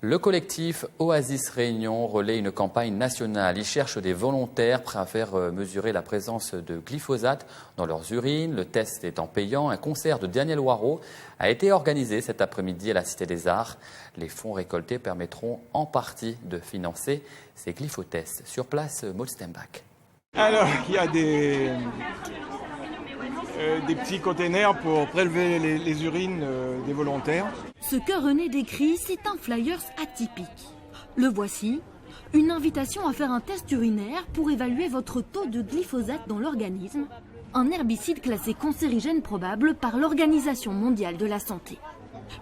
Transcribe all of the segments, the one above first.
Le collectif Oasis Réunion relaie une campagne nationale. Il cherche des volontaires prêts à faire mesurer la présence de glyphosate dans leurs urines. Le test étant payant, un concert de Daniel Waro a été organisé cet après-midi à la Cité des Arts. Les fonds récoltés permettront en partie de financer ces glyphotests. Sur place, Maud Stembach. Alors, il y a des petits containers pour prélever les urines des volontaires. Ce que René décrit, c'est un flyers atypique. Le voici, une invitation à faire un test urinaire pour évaluer votre taux de glyphosate dans l'organisme, un herbicide classé cancérigène probable par l'Organisation mondiale de la santé.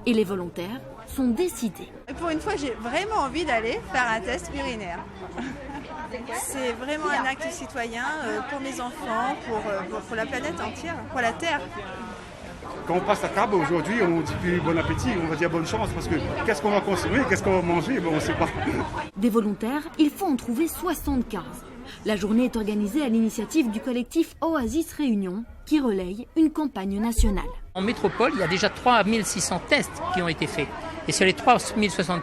Et les volontaires sont décidés. Pour une fois, j'ai vraiment envie d'aller faire un test urinaire. C'est vraiment un acte citoyen pour mes enfants, pour la planète entière, pour la Terre. Quand on passe à table aujourd'hui, on dit plus bon appétit, on va dire bonne chance, parce que qu'est-ce qu'on va consommer, qu'est-ce qu'on va manger, on ne sait pas. Des volontaires, il faut en trouver 75. La journée est organisée à l'initiative du collectif Oasis Réunion, qui relaye une campagne nationale. En métropole, il y a déjà 3600 tests qui ont été faits. Et sur les 3600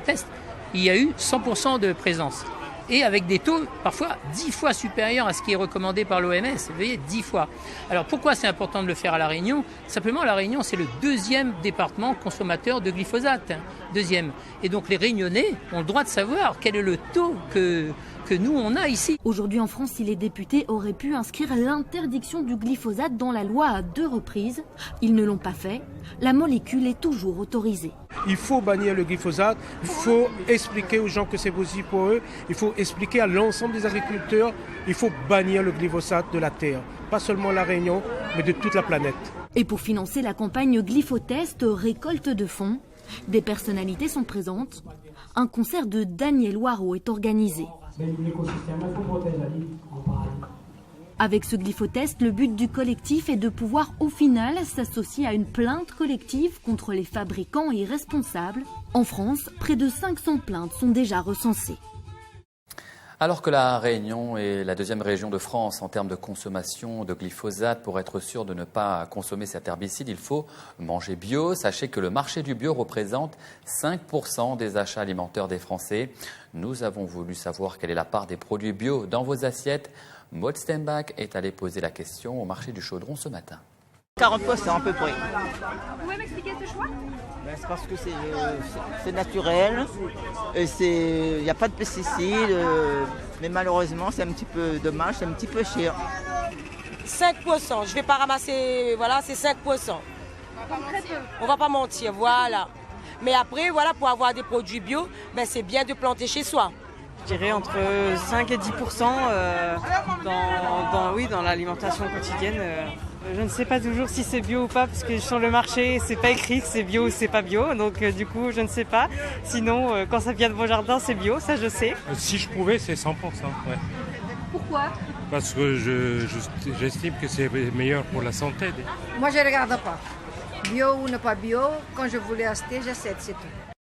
tests, il y a eu 100% de présence. Et avec des taux parfois 10 fois supérieurs à ce qui est recommandé par l'OMS. Vous voyez, 10 fois. Alors pourquoi c'est important de le faire à La Réunion ? Simplement, La Réunion, c'est le deuxième département consommateur de glyphosate. Deuxième. Et donc les Réunionnais ont le droit de savoir quel est le taux que nous, on a ici. Aujourd'hui en France, si les députés auraient pu inscrire l'interdiction du glyphosate dans la loi à 2 reprises, ils ne l'ont pas fait. La molécule est toujours autorisée. Il faut bannir le glyphosate, il faut expliquer aux gens que c'est possible pour eux, il faut expliquer à l'ensemble des agriculteurs, il faut bannir le glyphosate de la terre. Pas seulement La Réunion, mais de toute la planète. Et pour financer la campagne Glyphotest récolte de fonds, des personnalités sont présentes. Un concert de Daniel Waro est organisé. Avec ce glyphotest, le but du collectif est de pouvoir au final s'associer à une plainte collective contre les fabricants irresponsables. En France, près de 500 plaintes sont déjà recensées. Alors que la Réunion est la deuxième région de France en termes de consommation de glyphosate, pour être sûr de ne pas consommer cet herbicide, il faut manger bio. Sachez que le marché du bio représente 5% des achats alimentaires des Français. Nous avons voulu savoir quelle est la part des produits bio dans vos assiettes. Maud Stembach est allée poser la question au marché du Chaudron ce matin. 40% à peu près. Vous pouvez m'expliquer ce choix ? C'est parce que c'est naturel, il n'y a pas de pesticides, mais malheureusement c'est un petit peu dommage, c'est un petit peu cher. 5%, je ne vais pas ramasser, voilà, c'est 5%. On ne va pas mentir, voilà. Mais après, voilà, pour avoir des produits bio, ben, c'est bien de planter chez soi. Je dirais entre 5 et 10% dans l'alimentation quotidienne. Je ne sais pas toujours si c'est bio ou pas, parce que sur le marché, c'est pas écrit que c'est bio ou c'est pas bio. Donc du coup, je ne sais pas. Sinon, quand ça vient de mon jardin, c'est bio, ça je sais. Si je pouvais, c'est 100%. Ouais. Pourquoi ? Parce que j'estime que c'est meilleur pour la santé. Moi, je ne regarde pas. Bio ou ne pas bio, quand je voulais acheter, j'achète, c'est tout.